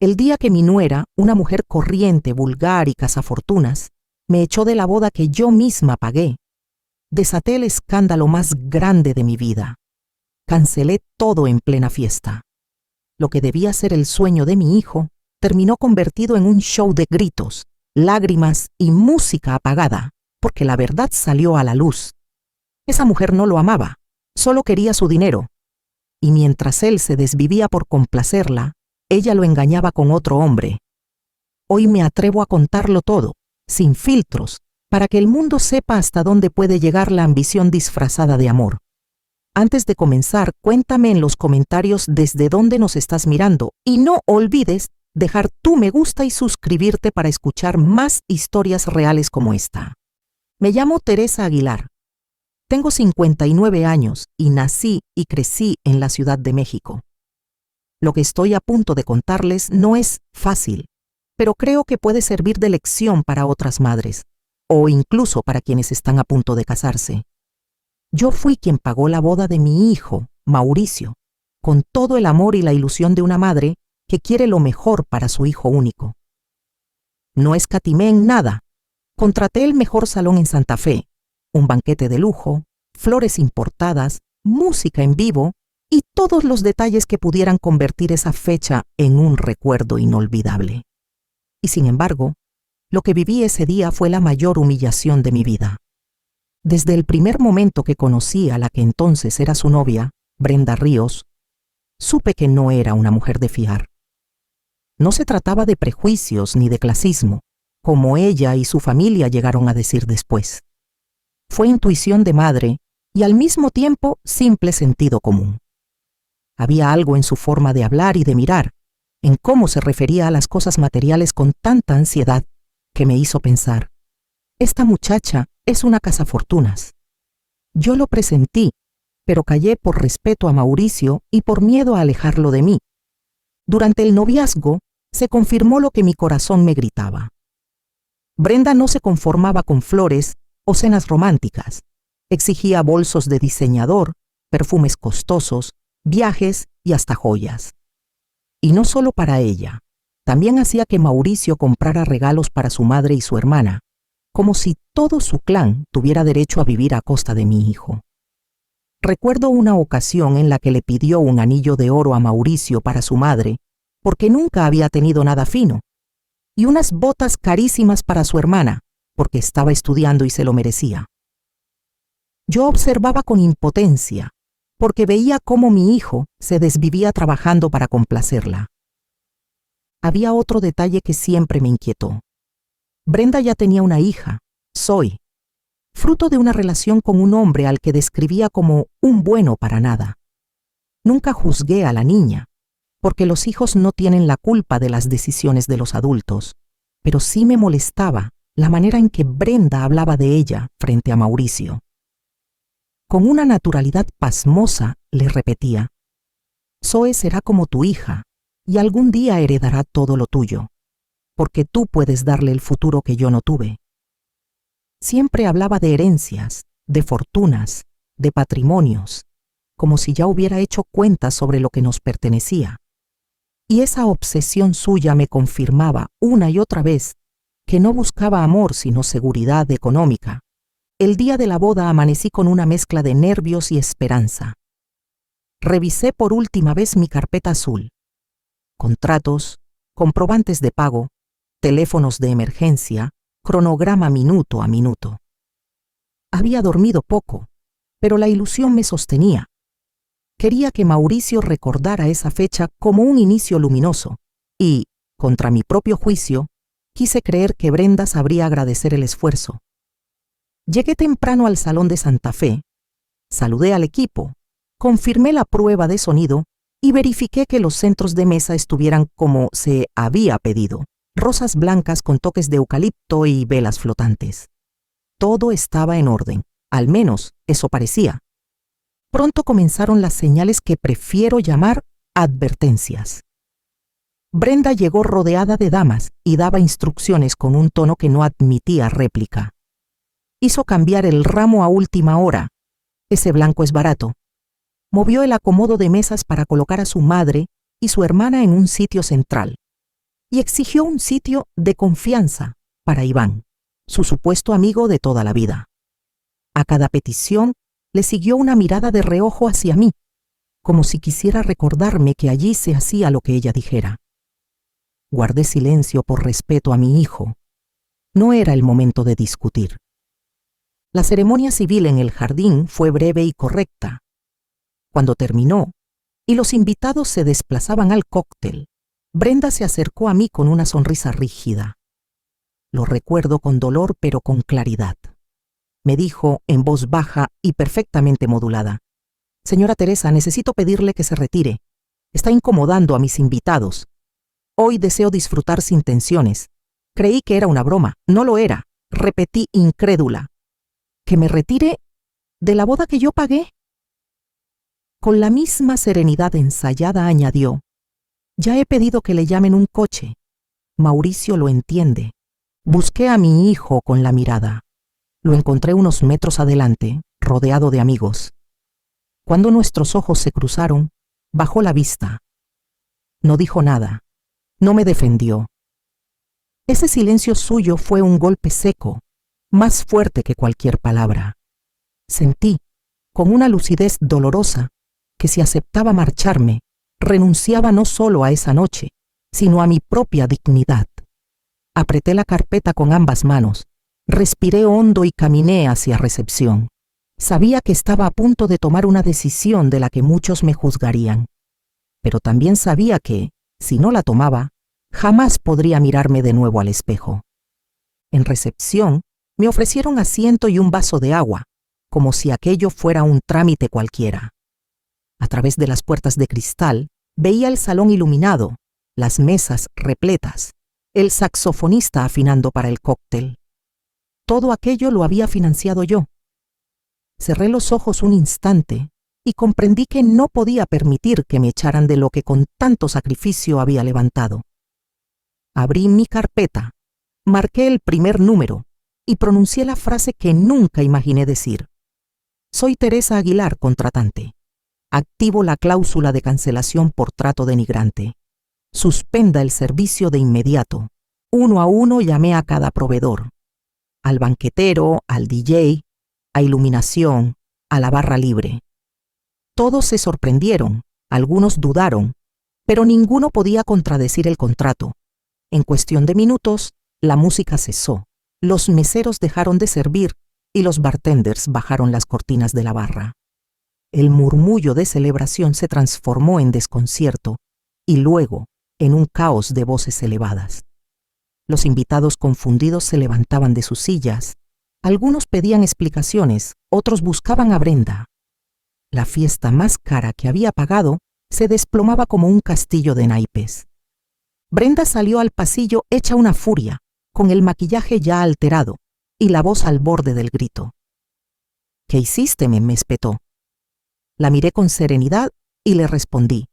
El día que mi nuera, una mujer corriente, vulgar y cazafortunas, me echó de la boda que yo misma pagué, desaté el escándalo más grande de mi vida. Cancelé todo en plena fiesta. Lo que debía ser el sueño de mi hijo terminó convertido en un show de gritos, lágrimas y música apagada, porque la verdad salió a la luz. Esa mujer no lo amaba, solo quería su dinero. Y mientras él se desvivía por complacerla, ella lo engañaba con otro hombre. Hoy me atrevo a contarlo todo, sin filtros, para que el mundo sepa hasta dónde puede llegar la ambición disfrazada de amor. Antes de comenzar, cuéntame en los comentarios desde dónde nos estás mirando y no olvides dejar tu me gusta y suscribirte para escuchar más historias reales como esta. Me llamo Teresa Aguilar. Tengo 59 años y nací y crecí en la Ciudad de México. Lo que estoy a punto de contarles no es fácil, pero creo que puede servir de lección para otras madres, o incluso para quienes están a punto de casarse. Yo fui quien pagó la boda de mi hijo, Mauricio, con todo el amor y la ilusión de una madre que quiere lo mejor para su hijo único. No escatimé en nada. Contraté el mejor salón en Santa Fe, un banquete de lujo, flores importadas, música en vivo y todos los detalles que pudieran convertir esa fecha en un recuerdo inolvidable. Y sin embargo, lo que viví ese día fue la mayor humillación de mi vida. Desde el primer momento que conocí a la que entonces era su novia, Brenda Ríos, supe que no era una mujer de fiar. No se trataba de prejuicios ni de clasismo, como ella y su familia llegaron a decir después. Fue intuición de madre y al mismo tiempo simple sentido común. Había algo en su forma de hablar y de mirar, en cómo se refería a las cosas materiales con tanta ansiedad, que me hizo pensar, esta muchacha es una cazafortunas. Yo lo presentí, pero callé por respeto a Mauricio y por miedo a alejarlo de mí. Durante el noviazgo, se confirmó lo que mi corazón me gritaba. Brenda no se conformaba con flores o cenas románticas. Exigía bolsos de diseñador, perfumes costosos, viajes y hasta joyas. Y no solo para ella, también hacía que Mauricio comprara regalos para su madre y su hermana, como si todo su clan tuviera derecho a vivir a costa de mi hijo. Recuerdo una ocasión en la que le pidió un anillo de oro a Mauricio para su madre, porque nunca había tenido nada fino, y unas botas carísimas para su hermana, porque estaba estudiando y se lo merecía. Yo observaba con impotencia, porque veía cómo mi hijo se desvivía trabajando para complacerla. Había otro detalle que siempre me inquietó. Brenda ya tenía una hija, Zoe, fruto de una relación con un hombre al que describía como un bueno para nada. Nunca juzgué a la niña, porque los hijos no tienen la culpa de las decisiones de los adultos, pero sí me molestaba la manera en que Brenda hablaba de ella frente a Mauricio. Con una naturalidad pasmosa le repetía, Zoe será como tu hija y algún día heredará todo lo tuyo, porque tú puedes darle el futuro que yo no tuve. Siempre hablaba de herencias, de fortunas, de patrimonios, como si ya hubiera hecho cuentas sobre lo que nos pertenecía. Y esa obsesión suya me confirmaba una y otra vez que no buscaba amor sino seguridad económica. El día de la boda amanecí con una mezcla de nervios y esperanza. Revisé por última vez mi carpeta azul. Contratos, comprobantes de pago, teléfonos de emergencia, cronograma minuto a minuto. Había dormido poco, pero la ilusión me sostenía. Quería que Mauricio recordara esa fecha como un inicio luminoso y, contra mi propio juicio, quise creer que Brenda sabría agradecer el esfuerzo. Llegué temprano al salón de Santa Fe, saludé al equipo, confirmé la prueba de sonido y verifiqué que los centros de mesa estuvieran como se había pedido, rosas blancas con toques de eucalipto y velas flotantes. Todo estaba en orden, al menos eso parecía. Pronto comenzaron las señales que prefiero llamar advertencias. Brenda llegó rodeada de damas y daba instrucciones con un tono que no admitía réplica. Hizo cambiar el ramo a última hora. Ese blanco es barato. Movió el acomodo de mesas para colocar a su madre y su hermana en un sitio central, y exigió un sitio de confianza para Iván, su supuesto amigo de toda la vida. A cada petición le siguió una mirada de reojo hacia mí, como si quisiera recordarme que allí se hacía lo que ella dijera. Guardé silencio por respeto a mi hijo. No era el momento de discutir. La ceremonia civil en el jardín fue breve y correcta. Cuando terminó y los invitados se desplazaban al cóctel, Brenda se acercó a mí con una sonrisa rígida. Lo recuerdo con dolor pero con claridad. Me dijo en voz baja y perfectamente modulada: «Señora Teresa, necesito pedirle que se retire. Está incomodando a mis invitados. Hoy deseo disfrutar sin tensiones. Creí que era una broma. No lo era», repetí incrédula. «¿Que me retire de la boda que yo pagué?». Con la misma serenidad ensayada añadió: «Ya he pedido que le llamen un coche. Mauricio lo entiende». Busqué a mi hijo con la mirada. Lo encontré unos metros adelante, rodeado de amigos. Cuando nuestros ojos se cruzaron, bajó la vista. No dijo nada. No me defendió. Ese silencio suyo fue un golpe seco, más fuerte que cualquier palabra. Sentí, con una lucidez dolorosa, que si aceptaba marcharme, renunciaba no solo a esa noche, sino a mi propia dignidad. Apreté la carpeta con ambas manos, respiré hondo y caminé hacia recepción. Sabía que estaba a punto de tomar una decisión de la que muchos me juzgarían, pero también sabía que, si no la tomaba, jamás podría mirarme de nuevo al espejo. En recepción, me ofrecieron asiento y un vaso de agua, como si aquello fuera un trámite cualquiera. A través de las puertas de cristal, veía el salón iluminado, las mesas repletas, el saxofonista afinando para el cóctel. Todo aquello lo había financiado yo. Cerré los ojos un instante y comprendí que no podía permitir que me echaran de lo que con tanto sacrificio había levantado. Abrí mi carpeta, marqué el primer número y pronuncié la frase que nunca imaginé decir. «Soy Teresa Aguilar, contratante. Activo la cláusula de cancelación por trato denigrante. Suspenda el servicio de inmediato». Uno a uno llamé a cada proveedor. Al banquetero, al DJ, a iluminación, a la barra libre. Todos se sorprendieron, algunos dudaron, pero ninguno podía contradecir el contrato. En cuestión de minutos, la música cesó, los meseros dejaron de servir y los bartenders bajaron las cortinas de la barra. El murmullo de celebración se transformó en desconcierto y luego en un caos de voces elevadas. Los invitados confundidos se levantaban de sus sillas. Algunos pedían explicaciones, otros buscaban a Brenda. La fiesta más cara que había pagado se desplomaba como un castillo de naipes. Brenda salió al pasillo hecha una furia, con el maquillaje ya alterado y la voz al borde del grito. «¿Qué hiciste?», me espetó. La miré con serenidad y le respondí: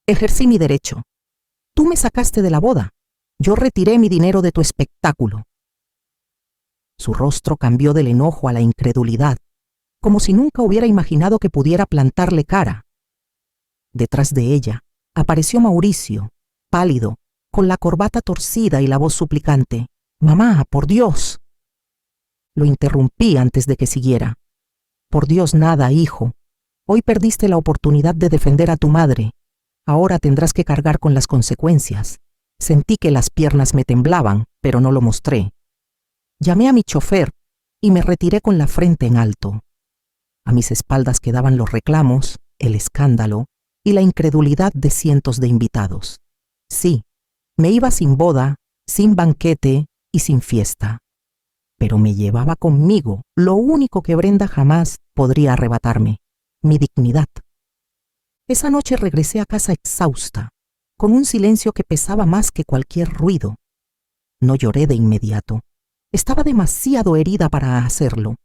«Ejercí mi derecho. Tú me sacaste de la boda. Yo retiré mi dinero de tu espectáculo». Su rostro cambió del enojo a la incredulidad, como si nunca hubiera imaginado que pudiera plantarle cara. Detrás de ella apareció Mauricio, pálido, con la corbata torcida y la voz suplicante: «Mamá, por Dios». Lo interrumpí antes de que siguiera. «Por Dios nada, hijo. Hoy perdiste la oportunidad de defender a tu madre. Ahora tendrás que cargar con las consecuencias». Sentí que las piernas me temblaban, pero no lo mostré. Llamé a mi chofer y me retiré con la frente en alto. A mis espaldas quedaban los reclamos, el escándalo y la incredulidad de cientos de invitados. Sí, me iba sin boda, sin banquete y sin fiesta. Pero me llevaba conmigo lo único que Brenda jamás podría arrebatarme: mi dignidad. Esa noche regresé a casa exhausta, con un silencio que pesaba más que cualquier ruido. No lloré de inmediato. Estaba demasiado herida para hacerlo.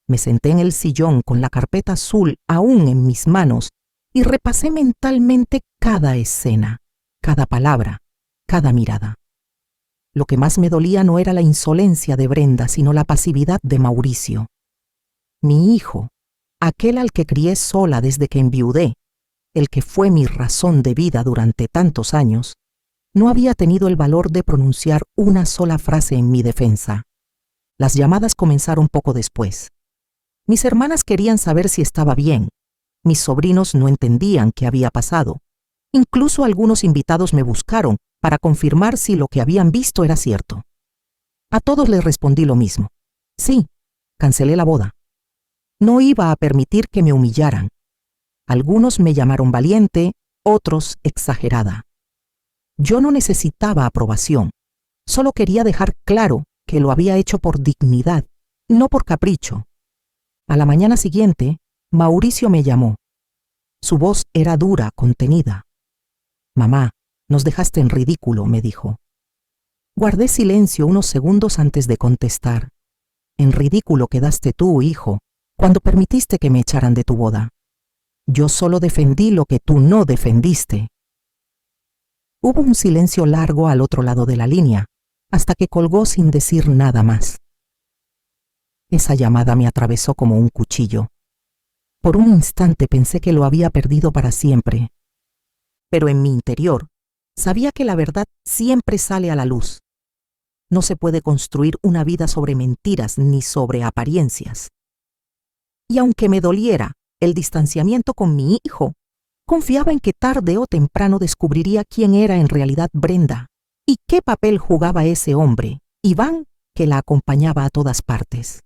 Me senté en el sillón con la carpeta azul aún en mis manos y repasé mentalmente cada escena, cada palabra, cada mirada. Lo que más me dolía no era la insolencia de Brenda, sino la pasividad de Mauricio. Mi hijo, aquel al que crié sola desde que enviudé, el que fue mi razón de vida durante tantos años, no había tenido el valor de pronunciar una sola frase en mi defensa. Las llamadas comenzaron poco después. Mis hermanas querían saber si estaba bien. Mis sobrinos no entendían qué había pasado. Incluso algunos invitados me buscaron para confirmar si lo que habían visto era cierto. A todos les respondí lo mismo. Sí, cancelé la boda. No iba a permitir que me humillaran. Algunos me llamaron valiente, otros exagerada. Yo no necesitaba aprobación. Solo quería dejar claro que lo había hecho por dignidad, no por capricho. A la mañana siguiente, Mauricio me llamó. Su voz era dura, contenida. «Mamá, nos dejaste en ridículo», me dijo. Guardé silencio unos segundos antes de contestar. «En ridículo quedaste tú, hijo, cuando permitiste que me echaran de tu boda. Yo solo defendí lo que tú no defendiste». Hubo un silencio largo al otro lado de la línea, hasta que colgó sin decir nada más. Esa llamada me atravesó como un cuchillo. Por un instante pensé que lo había perdido para siempre. Pero en mi interior, sabía que la verdad siempre sale a la luz. No se puede construir una vida sobre mentiras ni sobre apariencias. Y aunque me doliera el distanciamiento con mi hijo, confiaba en que tarde o temprano descubriría quién era en realidad Brenda y qué papel jugaba ese hombre, Iván, que la acompañaba a todas partes.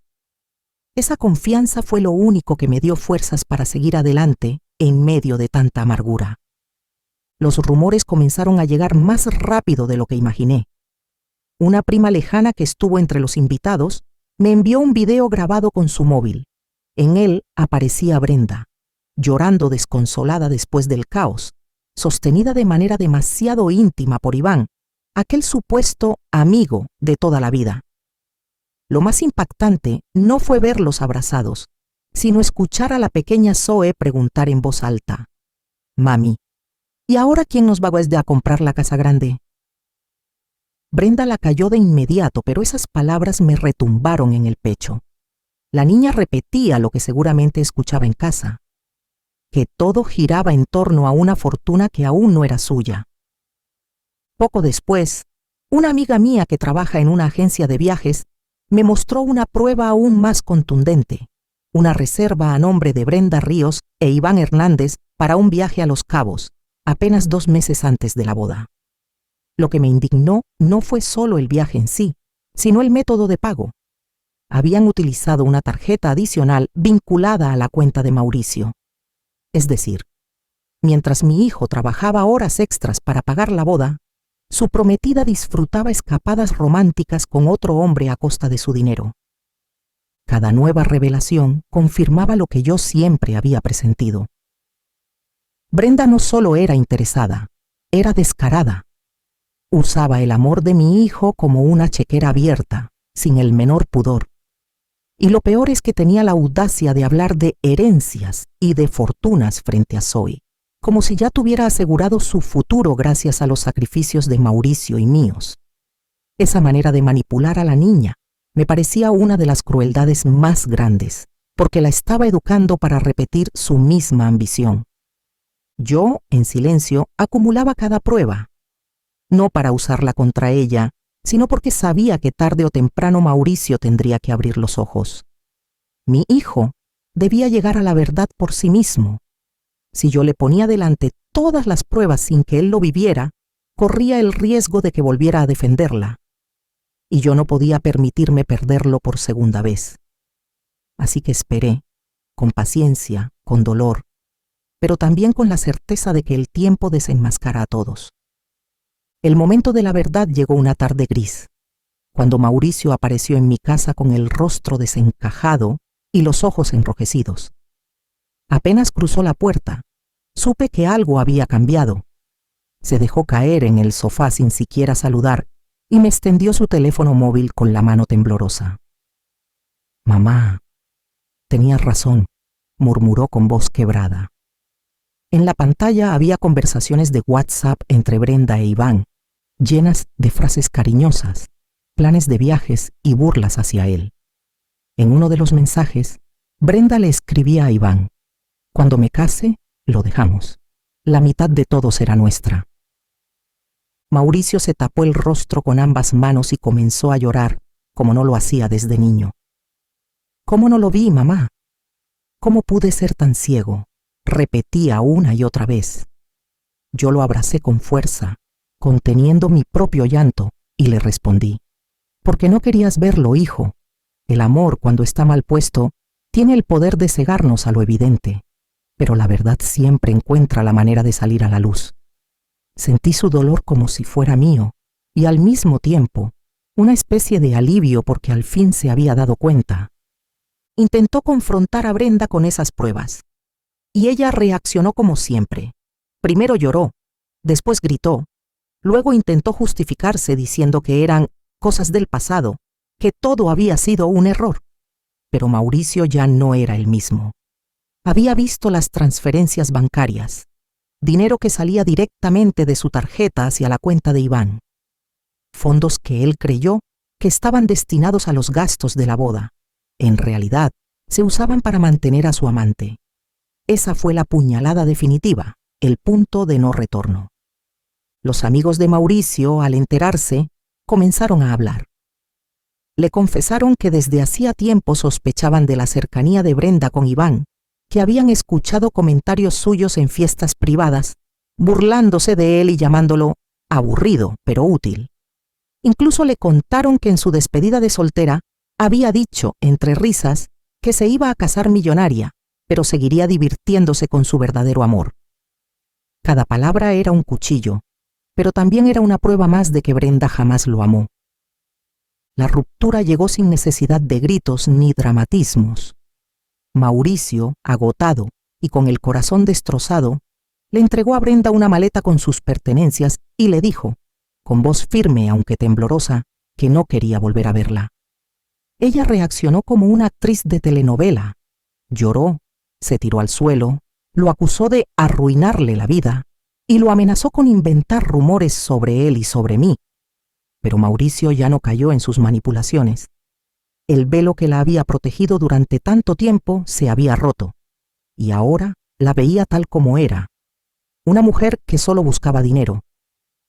Esa confianza fue lo único que me dio fuerzas para seguir adelante en medio de tanta amargura. Los rumores comenzaron a llegar más rápido de lo que imaginé. Una prima lejana que estuvo entre los invitados me envió un video grabado con su móvil. En él aparecía Brenda, llorando desconsolada después del caos, sostenida de manera demasiado íntima por Iván, aquel supuesto amigo de toda la vida. Lo más impactante no fue verlos abrazados, sino escuchar a la pequeña Zoe preguntar en voz alta: «Mami, ¿y ahora quién nos va a comprar la casa grande?». Brenda la calló de inmediato, pero esas palabras me retumbaron en el pecho. La niña repetía lo que seguramente escuchaba en casa, que todo giraba en torno a una fortuna que aún no era suya. Poco después, una amiga mía que trabaja en una agencia de viajes me mostró una prueba aún más contundente, una reserva a nombre de Brenda Ríos e Iván Hernández para un viaje a Los Cabos, apenas 2 meses antes de la boda. Lo que me indignó no fue solo el viaje en sí, sino el método de pago. Habían utilizado una tarjeta adicional vinculada a la cuenta de Mauricio. Es decir, mientras mi hijo trabajaba horas extras para pagar la boda, su prometida disfrutaba escapadas románticas con otro hombre a costa de su dinero. Cada nueva revelación confirmaba lo que yo siempre había presentido. Brenda no solo era interesada, era descarada. Usaba el amor de mi hijo como una chequera abierta, sin el menor pudor. Y lo peor es que tenía la audacia de hablar de herencias y de fortunas frente a Zoe, como si ya tuviera asegurado su futuro gracias a los sacrificios de Mauricio y míos. Esa manera de manipular a la niña me parecía una de las crueldades más grandes, porque la estaba educando para repetir su misma ambición. Yo, en silencio, acumulaba cada prueba, no para usarla contra ella, sino porque sabía que tarde o temprano Mauricio tendría que abrir los ojos. Mi hijo debía llegar a la verdad por sí mismo. Si yo le ponía delante todas las pruebas sin que él lo viviera, corría el riesgo de que volviera a defenderla. Y yo no podía permitirme perderlo por segunda vez. Así que esperé, con paciencia, con dolor, pero también con la certeza de que el tiempo desenmascara a todos. El momento de la verdad llegó una tarde gris, cuando Mauricio apareció en mi casa con el rostro desencajado y los ojos enrojecidos. Apenas cruzó la puerta, supe que algo había cambiado. Se dejó caer en el sofá sin siquiera saludar y me extendió su teléfono móvil con la mano temblorosa. «Mamá, tenías razón», murmuró con voz quebrada. En la pantalla había conversaciones de WhatsApp entre Brenda e Iván, llenas de frases cariñosas, planes de viajes y burlas hacia él. En uno de los mensajes, Brenda le escribía a Iván: «Cuando me case, lo dejamos. La mitad de todo será nuestra». Mauricio se tapó el rostro con ambas manos y comenzó a llorar, como no lo hacía desde niño. ¿Cómo no lo vi, mamá? ¿Cómo pude ser tan ciego? Repetía una y otra vez. Yo lo abracé con fuerza, conteniendo mi propio llanto, y le respondí: porque no querías verlo, hijo. El amor, cuando está mal puesto, tiene el poder de cegarnos a lo evidente, pero la verdad siempre encuentra la manera de salir a la luz. Sentí su dolor como si fuera mío, y al mismo tiempo, una especie de alivio porque al fin se había dado cuenta. Intentó confrontar a Brenda con esas pruebas, y ella reaccionó como siempre. Primero lloró, después gritó, luego intentó justificarse diciendo que eran cosas del pasado, que todo había sido un error. Pero Mauricio ya no era el mismo. Había visto las transferencias bancarias, dinero que salía directamente de su tarjeta hacia la cuenta de Iván. Fondos que él creyó que estaban destinados a los gastos de la boda. En realidad, se usaban para mantener a su amante. Esa fue la puñalada definitiva, el punto de no retorno. Los amigos de Mauricio, al enterarse, comenzaron a hablar. Le confesaron que desde hacía tiempo sospechaban de la cercanía de Brenda con Iván, que habían escuchado comentarios suyos en fiestas privadas, burlándose de él y llamándolo aburrido, pero útil. Incluso le contaron que en su despedida de soltera había dicho, entre risas, que se iba a casar millonaria, pero seguiría divirtiéndose con su verdadero amor. Cada palabra era un cuchillo, pero también era una prueba más de que Brenda jamás lo amó. La ruptura llegó sin necesidad de gritos ni dramatismos. Mauricio, agotado y con el corazón destrozado, le entregó a Brenda una maleta con sus pertenencias y le dijo, con voz firme aunque temblorosa, que no quería volver a verla. Ella reaccionó como una actriz de telenovela. Lloró, se tiró al suelo, lo acusó de arruinarle la vida y lo amenazó con inventar rumores sobre él y sobre mí. Pero Mauricio ya no cayó en sus manipulaciones. El velo que la había protegido durante tanto tiempo se había roto, y ahora la veía tal como era, una mujer que solo buscaba dinero.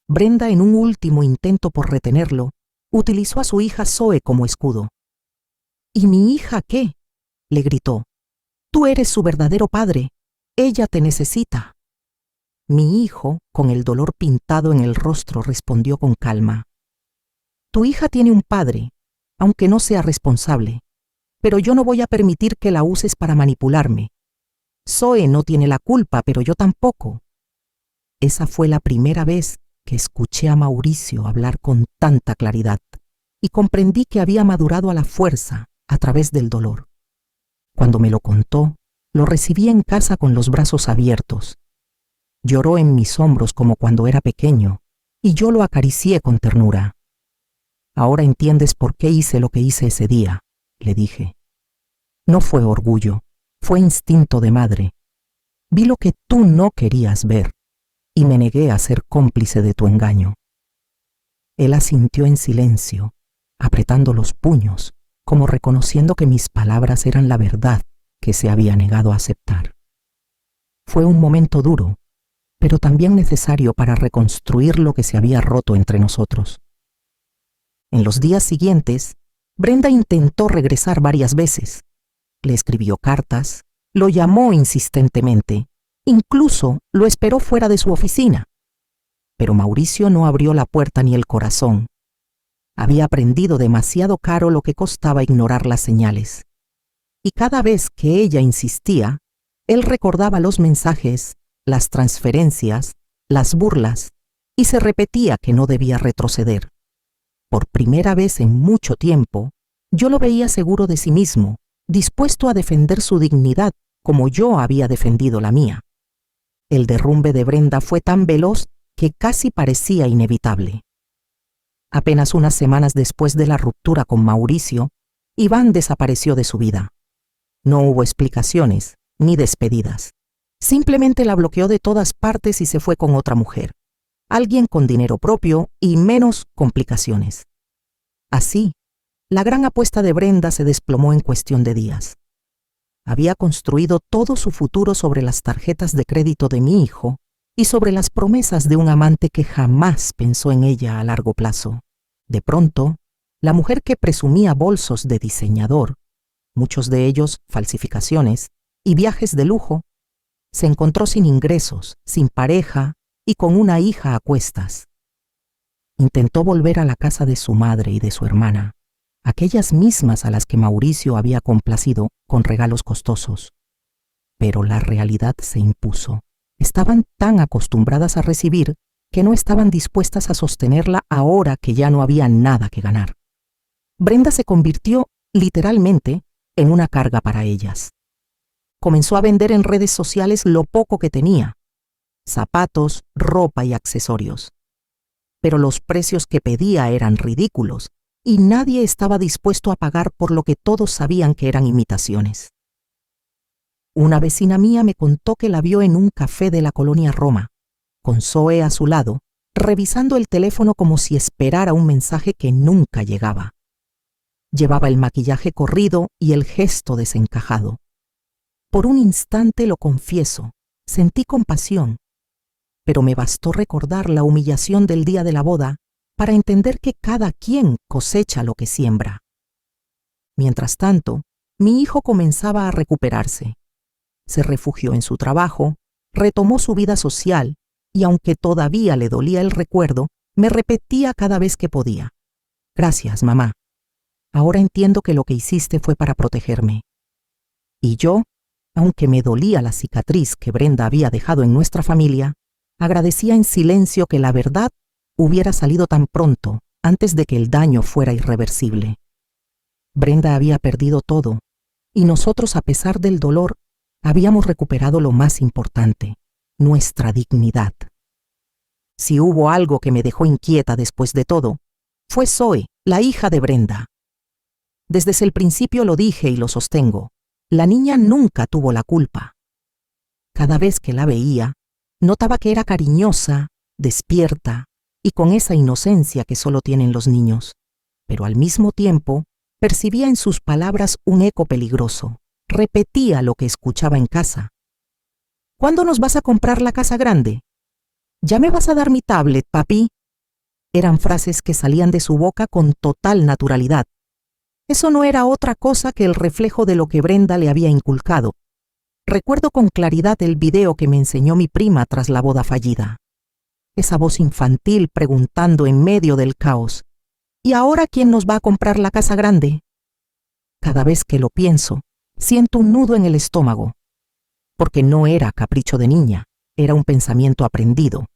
Brenda, en un último intento por retenerlo, utilizó a su hija Zoe como escudo. ¿Y mi hija qué?, le gritó. Tú eres su verdadero padre. Ella te necesita. Mi hijo, con el dolor pintado en el rostro, respondió con calma. Tu hija tiene un padre, aunque no sea responsable, pero yo no voy a permitir que la uses para manipularme. Zoe no tiene la culpa, pero yo tampoco. Esa fue la primera vez que escuché a Mauricio hablar con tanta claridad y comprendí que había madurado a la fuerza, a través del dolor. Cuando me lo contó, lo recibí en casa con los brazos abiertos. Lloró en mis hombros como cuando era pequeño, y yo lo acaricié con ternura. Ahora entiendes por qué hice lo que hice ese día, le dije. No fue orgullo, fue instinto de madre. Vi lo que tú no querías ver, y me negué a ser cómplice de tu engaño. Él asintió en silencio, apretando los puños, como reconociendo que mis palabras eran la verdad que se había negado a aceptar. Fue un momento duro, pero también necesario para reconstruir lo que se había roto entre nosotros. En los días siguientes, Brenda intentó regresar varias veces. Le escribió cartas, lo llamó insistentemente, incluso lo esperó fuera de su oficina. Pero Mauricio no abrió la puerta ni el corazón. Había aprendido demasiado caro lo que costaba ignorar las señales. Y cada vez que ella insistía, él recordaba los mensajes, las transferencias, las burlas, y se repetía que no debía retroceder. Por primera vez en mucho tiempo, yo lo veía seguro de sí mismo, dispuesto a defender su dignidad como yo había defendido la mía. El derrumbe de Brenda fue tan veloz que casi parecía inevitable. Apenas unas semanas después de la ruptura con Mauricio, Iván desapareció de su vida. No hubo explicaciones ni despedidas. Simplemente la bloqueó de todas partes y se fue con otra mujer. Alguien con dinero propio y menos complicaciones. Así, la gran apuesta de Brenda se desplomó en cuestión de días. Había construido todo su futuro sobre las tarjetas de crédito de mi hijo y sobre las promesas de un amante que jamás pensó en ella a largo plazo. De pronto, la mujer que presumía bolsos de diseñador, muchos de ellos falsificaciones, y viajes de lujo, se encontró sin ingresos, sin pareja y con una hija a cuestas. Intentó volver a la casa de su madre y de su hermana, aquellas mismas a las que Mauricio había complacido con regalos costosos. Pero la realidad se impuso. Estaban tan acostumbradas a recibir que no estaban dispuestas a sostenerla ahora que ya no había nada que ganar. Brenda se convirtió, literalmente, en una carga para ellas. Comenzó a vender en redes sociales lo poco que tenía: zapatos, ropa y accesorios. Pero los precios que pedía eran ridículos y nadie estaba dispuesto a pagar por lo que todos sabían que eran imitaciones. Una vecina mía me contó que la vio en un café de la colonia Roma, con Zoe a su lado, revisando el teléfono como si esperara un mensaje que nunca llegaba. Llevaba el maquillaje corrido y el gesto desencajado. Por un instante, lo confieso, sentí compasión, pero me bastó recordar la humillación del día de la boda para entender que cada quien cosecha lo que siembra. Mientras tanto, mi hijo comenzaba a recuperarse. Se refugió en su trabajo, retomó su vida social y, aunque todavía le dolía el recuerdo, me repetía cada vez que podía: «Gracias, mamá. Ahora entiendo que lo que hiciste fue para protegerme». Y yo, aunque me dolía la cicatriz que Brenda había dejado en nuestra familia, agradecía en silencio que la verdad hubiera salido tan pronto, antes de que el daño fuera irreversible. Brenda había perdido todo, y nosotros, a pesar del dolor, habíamos recuperado lo más importante: nuestra dignidad. Si hubo algo que me dejó inquieta después de todo, fue Zoe, la hija de Brenda. Desde el principio lo dije y lo sostengo: la niña nunca tuvo la culpa. Cada vez que la veía, notaba que era cariñosa, despierta y con esa inocencia que solo tienen los niños, pero al mismo tiempo percibía en sus palabras un eco peligroso. Repetía lo que escuchaba en casa: «¿Cuándo nos vas a comprar la casa grande? ¿Ya me vas a dar mi tablet, papi?». Eran frases que salían de su boca con total naturalidad. Eso no era otra cosa que el reflejo de lo que Brenda le había inculcado. Recuerdo con claridad el video que me enseñó mi prima tras la boda fallida. Esa voz infantil preguntando en medio del caos: «¿Y ahora quién nos va a comprar la casa grande?». Cada vez que lo pienso, siento un nudo en el estómago, porque no era capricho de niña, era un pensamiento aprendido.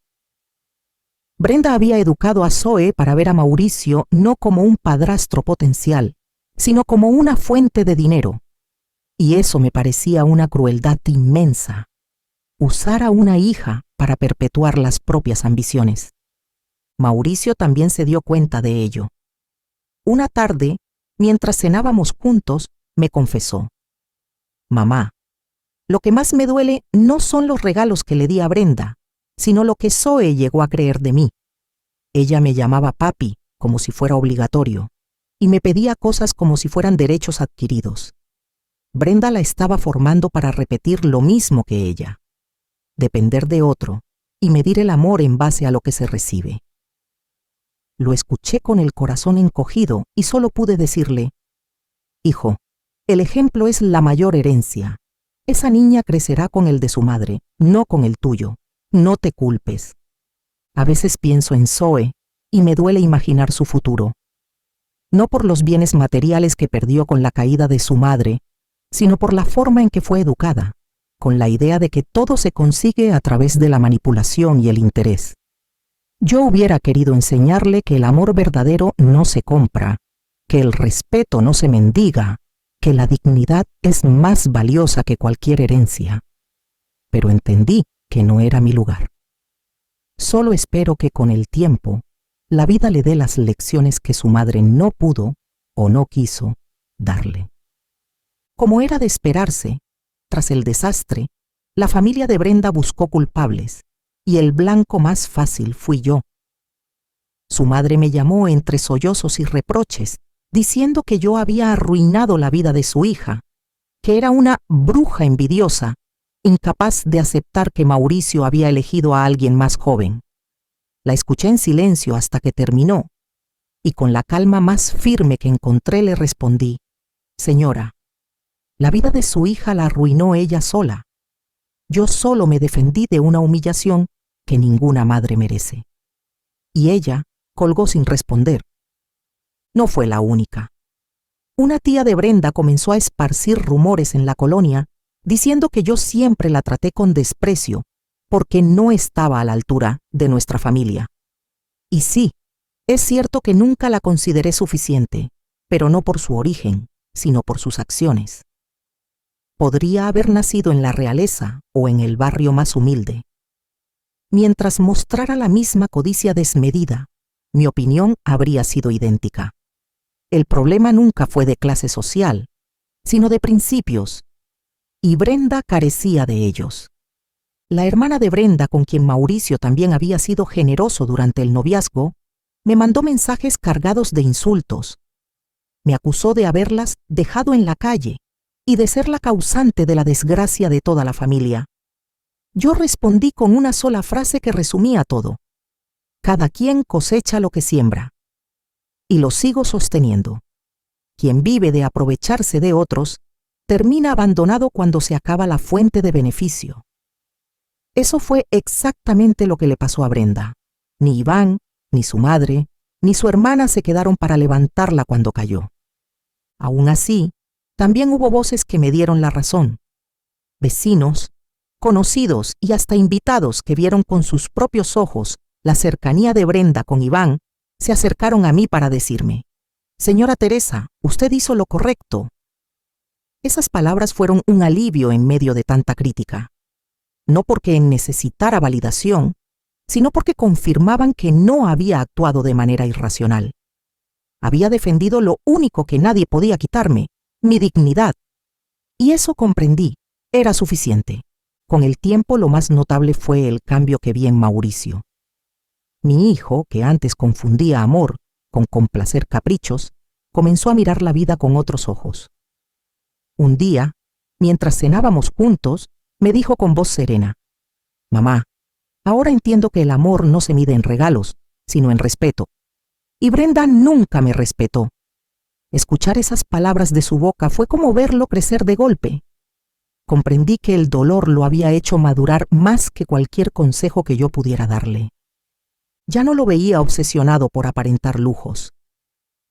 Brenda había educado a Zoe para ver a Mauricio no como un padrastro potencial, sino como una fuente de dinero. Y eso me parecía una crueldad inmensa: usar a una hija para perpetuar las propias ambiciones. Mauricio también se dio cuenta de ello. Una tarde, mientras cenábamos juntos, me confesó: «Mamá, lo que más me duele no son los regalos que le di a Brenda, sino lo que Zoe llegó a creer de mí. Ella me llamaba papi, como si fuera obligatorio, y me pedía cosas como si fueran derechos adquiridos. Brenda la estaba formando para repetir lo mismo que ella, depender de otro y medir el amor en base a lo que se recibe». Lo escuché con el corazón encogido y solo pude decirle: «Hijo, el ejemplo es la mayor herencia. Esa niña crecerá con el de su madre, no con el tuyo. No te culpes». A veces pienso en Zoe y me duele imaginar su futuro. No por los bienes materiales que perdió con la caída de su madre, sino por la forma en que fue educada, con la idea de que todo se consigue a través de la manipulación y el interés. Yo hubiera querido enseñarle que el amor verdadero no se compra, que el respeto no se mendiga, que la dignidad es más valiosa que cualquier herencia. Pero entendí que no era mi lugar. Solo espero que con el tiempo la vida le dé las lecciones que su madre no pudo o no quiso darle. Como era de esperarse, tras el desastre, la familia de Brenda buscó culpables, y el blanco más fácil fui yo. Su madre me llamó entre sollozos y reproches, diciendo que yo había arruinado la vida de su hija, que era una bruja envidiosa incapaz de aceptar que Mauricio había elegido a alguien más joven. La escuché en silencio hasta que terminó, y con la calma más firme que encontré le respondí: «Señora, la vida de su hija la arruinó ella sola. Yo solo me defendí de una humillación que ninguna madre merece». Y ella colgó sin responder. No fue la única. Una tía de Brenda comenzó a esparcir rumores en la colonia diciendo que yo siempre la traté con desprecio porque no estaba a la altura de nuestra familia. Y sí, es cierto que nunca la consideré suficiente, pero no por su origen, sino por sus acciones. Podría haber nacido en la realeza o en el barrio más humilde. Mientras mostrara la misma codicia desmedida, mi opinión habría sido idéntica. El problema nunca fue de clase social, sino de principios, y Brenda carecía de ellos. La hermana de Brenda, con quien Mauricio también había sido generoso durante el noviazgo, me mandó mensajes cargados de insultos. Me acusó de haberlas dejado en la calle y de ser la causante de la desgracia de toda la familia. Yo respondí con una sola frase que resumía todo: cada quien cosecha lo que siembra. Y lo sigo sosteniendo. Quien vive de aprovecharse de otros, termina abandonado cuando se acaba la fuente de beneficio. Eso fue exactamente lo que le pasó a Brenda. Ni Iván, ni su madre, ni su hermana se quedaron para levantarla cuando cayó. Aún así, también hubo voces que me dieron la razón. Vecinos, conocidos y hasta invitados que vieron con sus propios ojos la cercanía de Brenda con Iván, se acercaron a mí para decirme: «Señora Teresa, usted hizo lo correcto». Esas palabras fueron un alivio en medio de tanta crítica. No porque necesitara validación, sino porque confirmaban que no había actuado de manera irracional. Había defendido lo único que nadie podía quitarme, mi dignidad. Y eso comprendí, era suficiente. Con el tiempo lo más notable fue el cambio que vi en Mauricio. Mi hijo, que antes confundía amor con complacer caprichos, comenzó a mirar la vida con otros ojos. Un día, mientras cenábamos juntos, me dijo con voz serena: «Mamá, ahora entiendo que el amor no se mide en regalos, sino en respeto. Y Brenda nunca me respetó». Escuchar esas palabras de su boca fue como verlo crecer de golpe. Comprendí que el dolor lo había hecho madurar más que cualquier consejo que yo pudiera darle. Ya no lo veía obsesionado por aparentar lujos.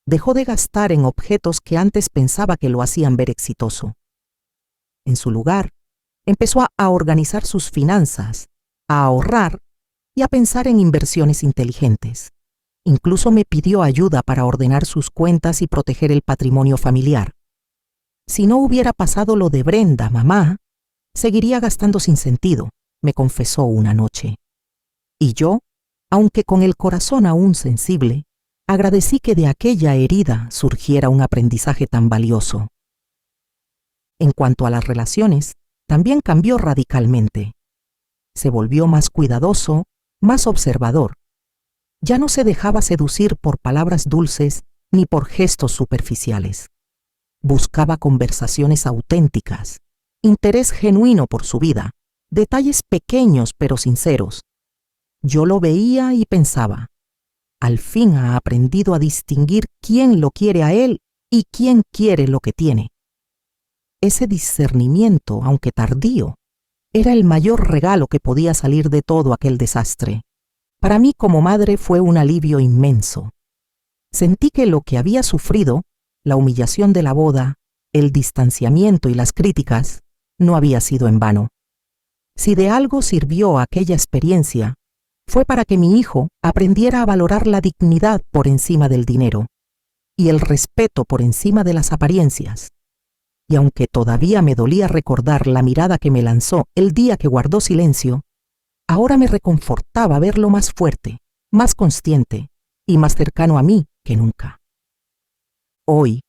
Dejó de gastar en objetos que antes pensaba que lo hacían ver exitoso. En su lugar, empezó a organizar sus finanzas, a ahorrar y a pensar en inversiones inteligentes. Incluso me pidió ayuda para ordenar sus cuentas y proteger el patrimonio familiar. Si no hubiera pasado lo de Brenda, mamá, seguiría gastando sin sentido, me confesó una noche. Y yo, aunque con el corazón aún sensible, agradecí que de aquella herida surgiera un aprendizaje tan valioso. En cuanto a las relaciones, también cambió radicalmente. Se volvió más cuidadoso, más observador. Ya no se dejaba seducir por palabras dulces ni por gestos superficiales. Buscaba conversaciones auténticas, interés genuino por su vida, detalles pequeños pero sinceros. Yo lo veía y pensaba: al fin ha aprendido a distinguir quién lo quiere a él y quién quiere lo que tiene. Ese discernimiento, aunque tardío, era el mayor regalo que podía salir de todo aquel desastre. Para mí como madre fue un alivio inmenso. Sentí que lo que había sufrido, la humillación de la boda, el distanciamiento y las críticas, no había sido en vano. Si de algo sirvió aquella experiencia, fue para que mi hijo aprendiera a valorar la dignidad por encima del dinero y el respeto por encima de las apariencias. Y aunque todavía me dolía recordar la mirada que me lanzó el día que guardó silencio, ahora me reconfortaba verlo más fuerte, más consciente y más cercano a mí que nunca. Hoy,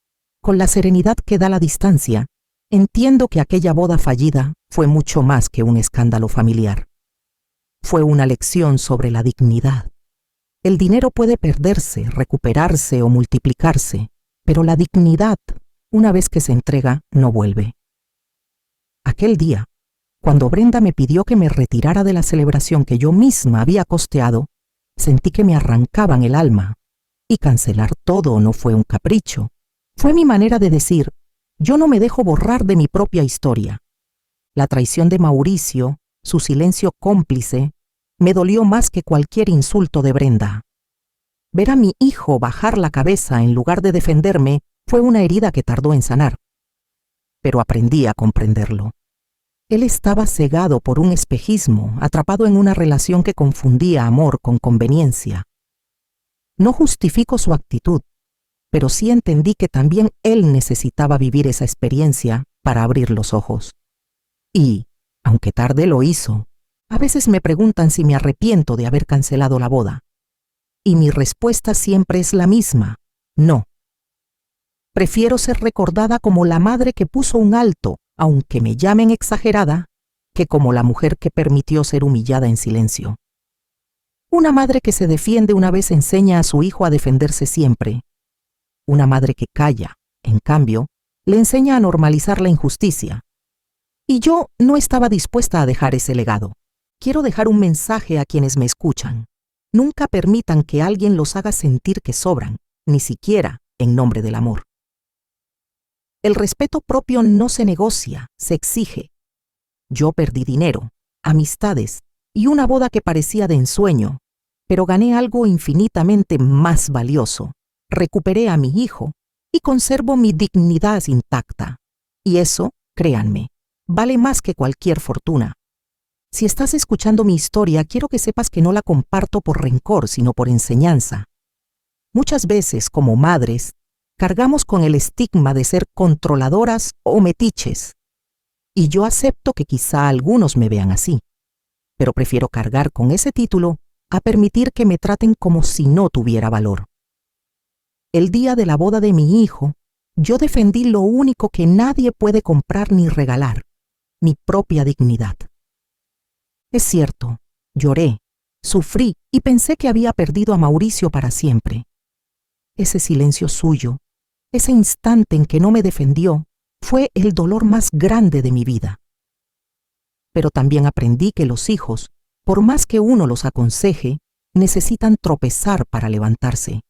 con la serenidad que da la distancia, entiendo que aquella boda fallida fue mucho más que un escándalo familiar. Fue una lección sobre la dignidad. El dinero puede perderse, recuperarse o multiplicarse, pero la dignidad, una vez que se entrega, no vuelve. Aquel día, Cuando Brenda me pidió que me retirara de la celebración que yo misma había costeado, sentí que me arrancaban el alma. Y cancelar todo no fue un capricho. Fue mi manera de decir, yo no me dejo borrar de mi propia historia. La traición de Mauricio, su silencio cómplice, me dolió más que cualquier insulto de Brenda. Ver a mi hijo bajar la cabeza en lugar de defenderme fue una herida que tardó en sanar. Pero aprendí a comprenderlo. Él estaba cegado por un espejismo, atrapado en una relación que confundía amor con conveniencia. No justifico su actitud, pero sí entendí que también él necesitaba vivir esa experiencia para abrir los ojos. Y, aunque tarde lo hizo, a veces me preguntan si me arrepiento de haber cancelado la boda. Y mi respuesta siempre es la misma, no. Prefiero ser recordada como la madre que puso un alto, aunque me llamen exagerada, que como la mujer que permitió ser humillada en silencio. Una madre que se defiende una vez enseña a su hijo a defenderse siempre. Una madre que calla, en cambio, le enseña a normalizar la injusticia. Y yo no estaba dispuesta a dejar ese legado. Quiero dejar un mensaje a quienes me escuchan. Nunca permitan que alguien los haga sentir que sobran, ni siquiera en nombre del amor. El respeto propio no se negocia, se exige. Yo perdí dinero, amistades y una boda que parecía de ensueño, pero gané algo infinitamente más valioso. Recuperé a mi hijo y conservo mi dignidad intacta. Y eso, créanme, vale más que cualquier fortuna. Si estás escuchando mi historia, quiero que sepas que no la comparto por rencor, sino por enseñanza. Muchas veces, como madres, cargamos con el estigma de ser controladoras o metiches. Y yo acepto que quizá algunos me vean así, pero prefiero cargar con ese título a permitir que me traten como si no tuviera valor. El día de la boda de mi hijo, yo defendí lo único que nadie puede comprar ni regalar, mi propia dignidad. Es cierto, lloré, sufrí y pensé que había perdido a Mauricio para siempre. Ese silencio suyo, ese instante en que no me defendió, fue el dolor más grande de mi vida. Pero también aprendí que los hijos, por más que uno los aconseje, necesitan tropezar para levantarse.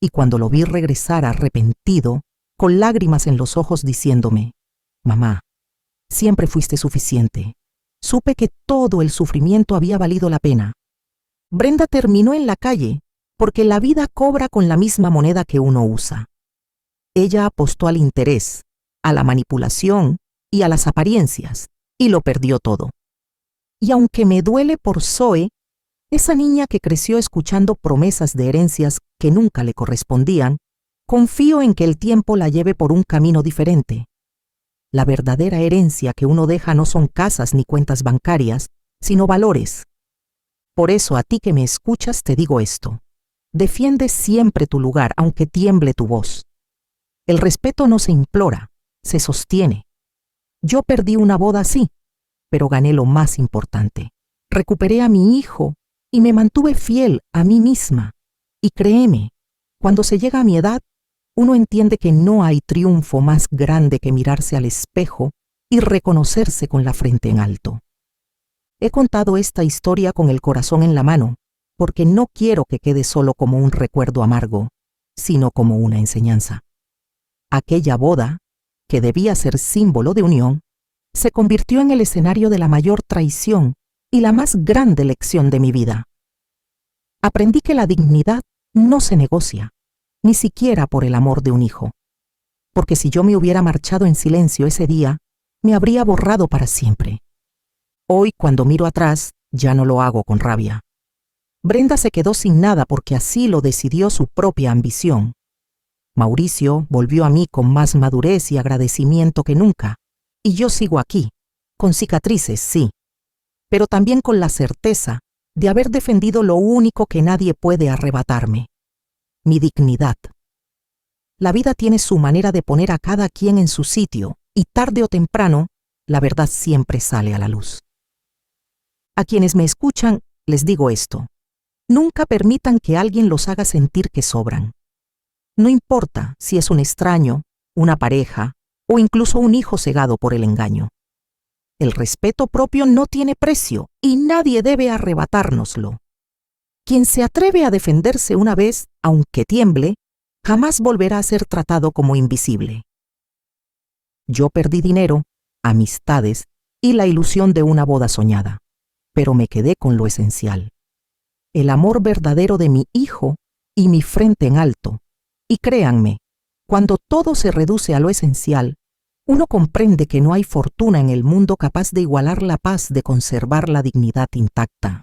Y cuando lo vi regresar arrepentido, con lágrimas en los ojos diciéndome, «Mamá, siempre fuiste suficiente», supe que todo el sufrimiento había valido la pena. Brenda terminó en la calle, porque la vida cobra con la misma moneda que uno usa. Ella apostó al interés, a la manipulación y a las apariencias, y lo perdió todo. Y aunque me duele por Zoe, esa niña que creció escuchando promesas de herencias que nunca le correspondían, confío en que el tiempo la lleve por un camino diferente. La verdadera herencia que uno deja no son casas ni cuentas bancarias, sino valores. Por eso a ti que me escuchas te digo esto. Defiende siempre tu lugar, aunque tiemble tu voz. El respeto no se implora, se sostiene. Yo perdí una boda sí, pero gané lo más importante. Recuperé a mi hijo y me mantuve fiel a mí misma. Y créeme, cuando se llega a mi edad, uno entiende que no hay triunfo más grande que mirarse al espejo y reconocerse con la frente en alto. He contado esta historia con el corazón en la mano, porque no quiero que quede solo como un recuerdo amargo, sino como una enseñanza. Aquella boda, que debía ser símbolo de unión, se convirtió en el escenario de la mayor traición y la más grande lección de mi vida. Aprendí que la dignidad no se negocia, ni siquiera por el amor de un hijo. Porque si yo me hubiera marchado en silencio ese día, me habría borrado para siempre. Hoy, cuando miro atrás, ya no lo hago con rabia. Brenda se quedó sin nada porque así lo decidió su propia ambición. Mauricio volvió a mí con más madurez y agradecimiento que nunca, y yo sigo aquí, con cicatrices, sí, pero también con la certeza de haber defendido lo único que nadie puede arrebatarme, mi dignidad. La vida tiene su manera de poner a cada quien en su sitio, y tarde o temprano, la verdad siempre sale a la luz. A quienes me escuchan, les digo esto. Nunca permitan que alguien los haga sentir que sobran. No importa si es un extraño, una pareja o incluso un hijo cegado por el engaño. El respeto propio no tiene precio y nadie debe arrebatárnoslo. Quien se atreve a defenderse una vez, aunque tiemble, jamás volverá a ser tratado como invisible. Yo perdí dinero, amistades y la ilusión de una boda soñada, pero me quedé con lo esencial: el amor verdadero de mi hijo y mi frente en alto. Y créanme, cuando todo se reduce a lo esencial, uno comprende que no hay fortuna en el mundo capaz de igualar la paz de conservar la dignidad intacta.